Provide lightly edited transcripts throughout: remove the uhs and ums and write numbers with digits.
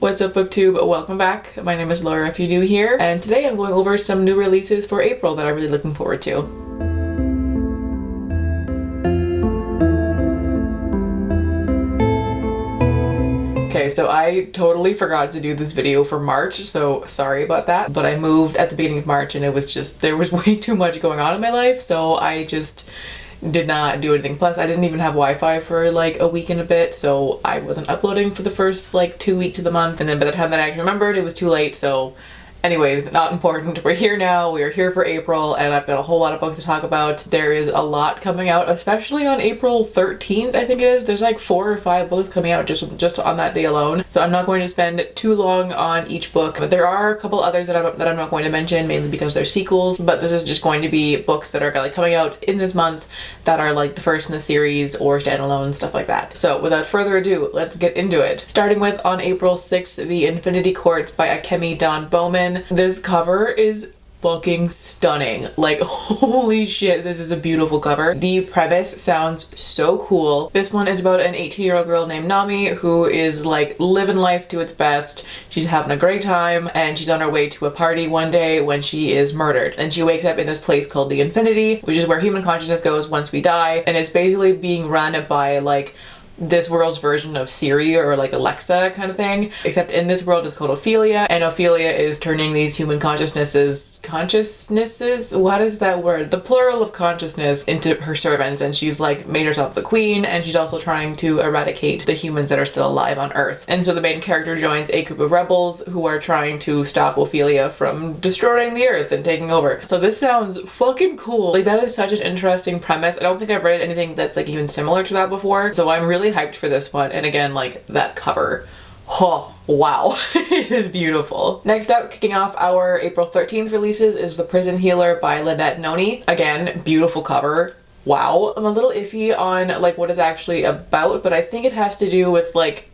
What's up, booktube? Welcome back. My name is Laura if you're new here, and today I'm going over some new releases for April that I'm really looking forward to. Okay, so I totally forgot to do this video for March, so sorry about that, but I moved at the beginning of March and it was just, there was way too much going on in my life, so I just did not do anything. Plus, I didn't even have Wi-Fi for like a week and a bit, so I wasn't uploading for the first like 2 weeks of the month, and then by the time that I actually remembered, it was too late, so anyways, not important. We're here now, we are here for April, and I've got a whole lot of books to talk about. There is a lot coming out, especially on April 13th, I think it is. There's like 4 or 5 books coming out just on that day alone. So I'm not going to spend too long on each book, but there are a couple others that I'm not going to mention, mainly because they're sequels, but this is just going to be books that are like coming out in this month that are like the first in the series or standalone, stuff like that. So without further ado, let's get into it. Starting with on April 6th, The Infinity Quartz by Akemi Bowman. This cover is fucking stunning. Like, holy shit, this is a beautiful cover. The premise sounds so cool. This one is about an 18-year-old girl named Noni who is like living life to its best. She's having a great time and she's on her way to a party one day when she is murdered. And she wakes up in this place called the Infinity, which is where human consciousness goes once we die. And it's basically being run by like this world's version of Siri or like Alexa kind of thing, except in this world it's called Ophelia, and Ophelia is turning these human consciousnesses, what is that word? The plural of consciousness, into her servants, and she's like made herself the queen, and she's also trying to eradicate the humans that are still alive on Earth. And so the main character joins a group of rebels who are trying to stop Ophelia from destroying the Earth and taking over. So this sounds fucking cool. Like, that is such an interesting premise. I don't think I've read anything that's like even similar to that before, so I'm really hyped for this one. And again, like, that cover, oh wow, it is beautiful. Next up, kicking off our April 13th releases, is The Prison Healer by Lynette Noni. Again, beautiful cover. Wow. I'm a little iffy on like what it's actually about, but I think it has to do with like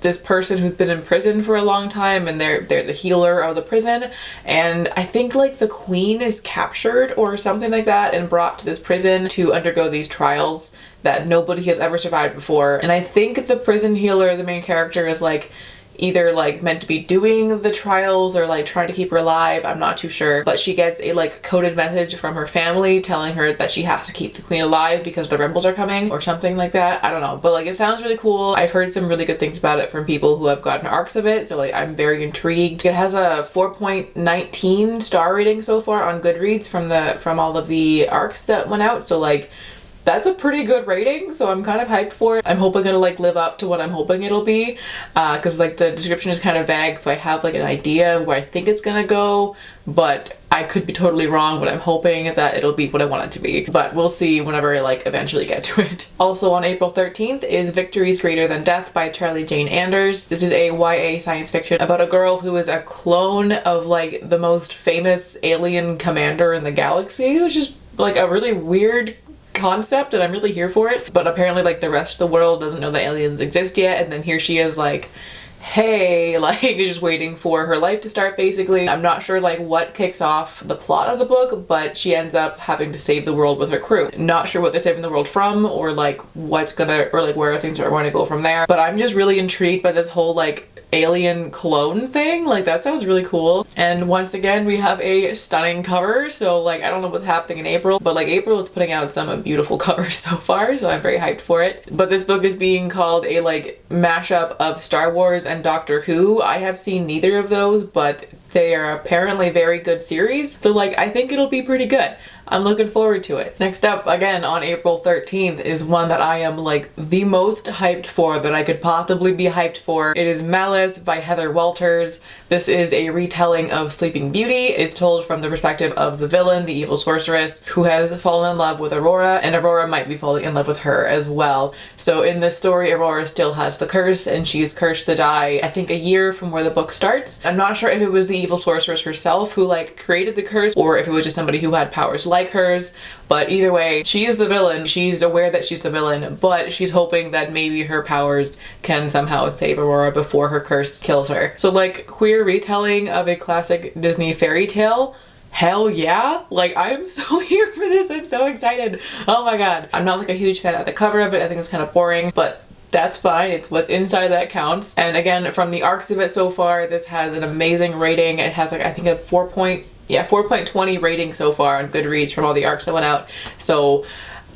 this person who's been in prison for a long time, and they're the healer of the prison, and I think like the queen is captured or something like that and brought to this prison to undergo these trials that nobody has ever survived before. And I think the prison healer, the main character, is like either like meant to be doing the trials or like trying to keep her alive, I'm not too sure, but she gets a like coded message from her family telling her that she has to keep the queen alive because the rebels are coming or something like that. I don't know, but like it sounds really cool. I've heard some really good things about it from people who have gotten arcs of it, so like I'm very intrigued. It has a 4.19 star rating so far on Goodreads from all of the arcs that went out, so like that's a pretty good rating, so I'm kind of hyped for it. I'm hoping it'll like live up to what I'm hoping it'll be, because like the description is kind of vague, so I have like an idea of where I think it's gonna go, but I could be totally wrong, but I'm hoping that it'll be what I want it to be. But we'll see whenever I like eventually get to it. Also on April 13th is Victories Greater Than Death by Charlie Jane Anders. This is a YA science fiction about a girl who is a clone of like the most famous alien commander in the galaxy, which is like a really weird concept, and I'm really here for it. But apparently like the rest of the world doesn't know that aliens exist yet, and then here she is like, hey, like just waiting for her life to start basically. I'm not sure like what kicks off the plot of the book, but she ends up having to save the world with her crew. Not sure what they're saving the world from, or like what's gonna, or like where things are going to go from there, but I'm just really intrigued by this whole like alien clone thing. Like, that sounds really cool. And once again, we have a stunning cover, so like I don't know what's happening in April, but like April is putting out some beautiful covers so far, so I'm very hyped for it. But this book is being called a like mashup of Star Wars and Doctor Who. I have seen neither of those, but they are apparently very good series, so like I think it'll be pretty good. I'm looking forward to it. Next up, again on April 13th, is one that I am like the most hyped for that I could possibly be hyped for. It is Malice by Heather Walters. This is a retelling of Sleeping Beauty. It's told from the perspective of the villain, the evil sorceress, who has fallen in love with Aurora, and Aurora might be falling in love with her as well. So in this story, Aurora still has the curse, and she is cursed to die, I think a year from where the book starts. I'm not sure if it was the evil sorceress herself who like created the curse, or if it was just somebody who had powers like hers, but either way, she is the villain. She's aware that she's the villain, but she's hoping that maybe her powers can somehow save Aurora before her curse kills her. So like, queer retelling of a classic Disney fairy tale. Hell yeah! Like, I am so here for this. I'm so excited. Oh my god. I'm not like a huge fan of the cover of it. I think it's kind of boring, but That's fine. It's what's inside that counts. And again, from the arcs of it so far, this has an amazing rating. It has like, I think a 4.20 rating so far on Goodreads from all the arcs that went out. So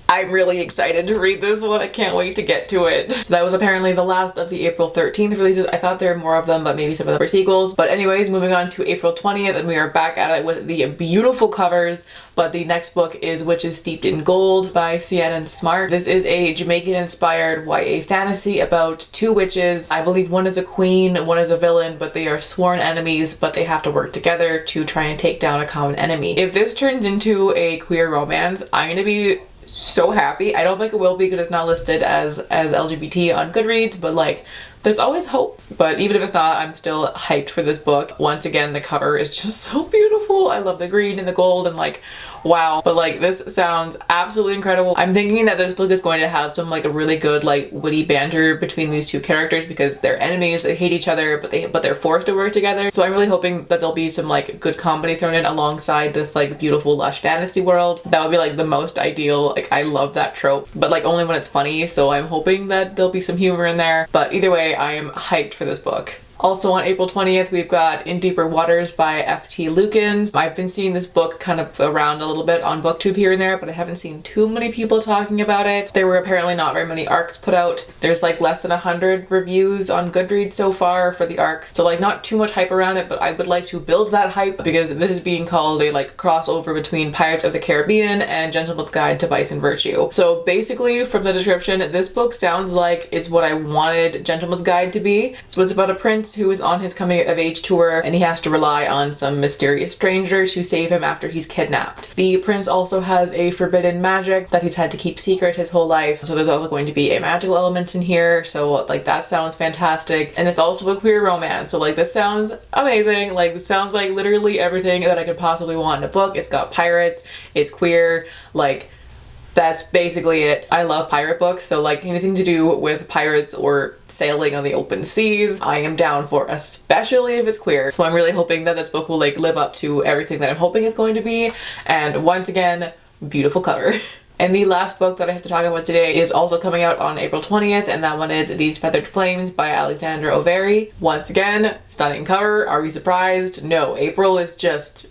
I'm really excited to read this one. I can't wait to get to it. So that was apparently the last of the April 13th releases. I thought there were more of them, but maybe some of them were sequels. But anyways, moving on to April 20th, and we are back at it with the beautiful covers. But the next book is Witches Steeped in Gold by Ciannon Smart. This is a Jamaican-inspired YA fantasy about two witches. I believe one is a queen, one is a villain, but they are sworn enemies, but they have to work together to try and take down a common enemy. If this turns into a queer romance, I'm gonna be so happy. I don't think it will be because it's not listed as LGBT on Goodreads, but like there's always hope. But even if it's not, I'm still hyped for this book. Once again, the cover is just so beautiful. I love the green and the gold and like, wow. But like this sounds absolutely incredible. I'm thinking that this book is going to have some like a really good like witty banter between these two characters because they're enemies, they hate each other, but they're forced to work together. So I'm really hoping that there'll be some like good comedy thrown in alongside this like beautiful lush fantasy world. That would be like the most ideal. Like I love that trope, but like only when it's funny. So I'm hoping that there'll be some humor in there. But either way, I am hyped for this book. Also on April 20th, we've got In Deeper Waters by F.T. Lukens. I've been seeing this book kind of around a little bit on BookTube here and there, but I haven't seen too many people talking about it. There were apparently not very many arcs put out. There's like less than 100 reviews on Goodreads so far for the arcs. So like not too much hype around it, but I would like to build that hype because this is being called a like crossover between Pirates of the Caribbean and Gentleman's Guide to Vice and Virtue. So basically from the description, this book sounds like it's what I wanted Gentleman's Guide to be. So it's about a prince who is on his coming of age tour and he has to rely on some mysterious stranger to save him after he's kidnapped. The prince also has a forbidden magic that he's had to keep secret his whole life, so there's also going to be a magical element in here, so like that sounds fantastic. And it's also a queer romance, so like this sounds amazing. Like this sounds like literally everything that I could possibly want in a book. It's got pirates, it's queer, like that's basically it. I love pirate books, so like anything to do with pirates or sailing on the open seas, I am down for, especially if it's queer. So I'm really hoping that this book will like live up to everything that I'm hoping it's going to be. And once again, beautiful cover. And the last book that I have to talk about today is also coming out on April 20th, and that one is These Feathered Flames by Alexandra Overy. Once again, stunning cover. Are we surprised? No, April is just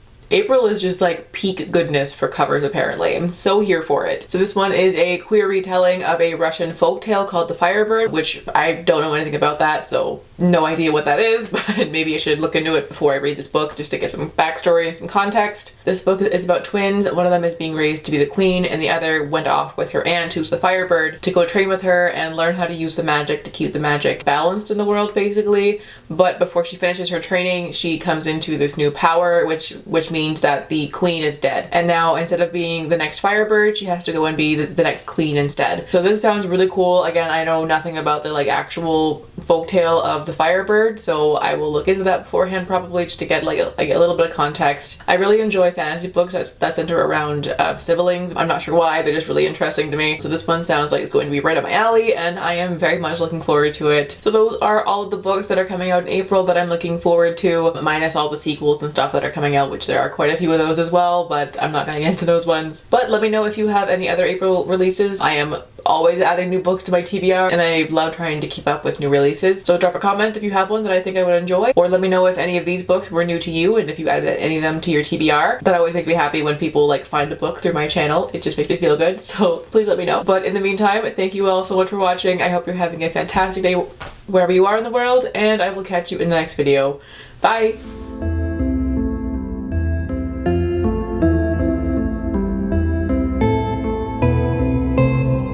like peak goodness for covers apparently. I'm so here for it. So this one is a queer retelling of a Russian folktale called The Firebird, which I don't know anything about that, so no idea what that is, but maybe I should look into it before I read this book just to get some backstory and some context. This book is about twins. One of them is being raised to be the queen and the other went off with her aunt, who's the Firebird, to go train with her and learn how to use the magic to keep the magic balanced in the world basically. But before she finishes her training, she comes into this new power which means that the queen is dead. And now instead of being the next Firebird, she has to go and be the next queen instead. So this sounds really cool. Again, I know nothing about the like actual folktale of the Firebird, so I will look into that beforehand probably just to get like a little bit of context. I really enjoy fantasy books that center around siblings. I'm not sure why, they're just really interesting to me. So this one sounds like it's going to be right up my alley and I am very much looking forward to it. So those are all of the books that are coming out in April that I'm looking forward to, minus all the sequels and stuff that are coming out, which there are quite a few of those as well, but I'm not going to get into those ones. But let me know if you have any other April releases. I am always adding new books to my TBR and I love trying to keep up with new releases. So drop a comment if you have one that I think I would enjoy, or let me know if any of these books were new to you and if you added any of them to your TBR. That always makes me happy when people like find a book through my channel. It just makes me feel good, so please let me know. But in the meantime, thank you all so much for watching. I hope you're having a fantastic day wherever you are in the world, and I will catch you in the next video. Bye!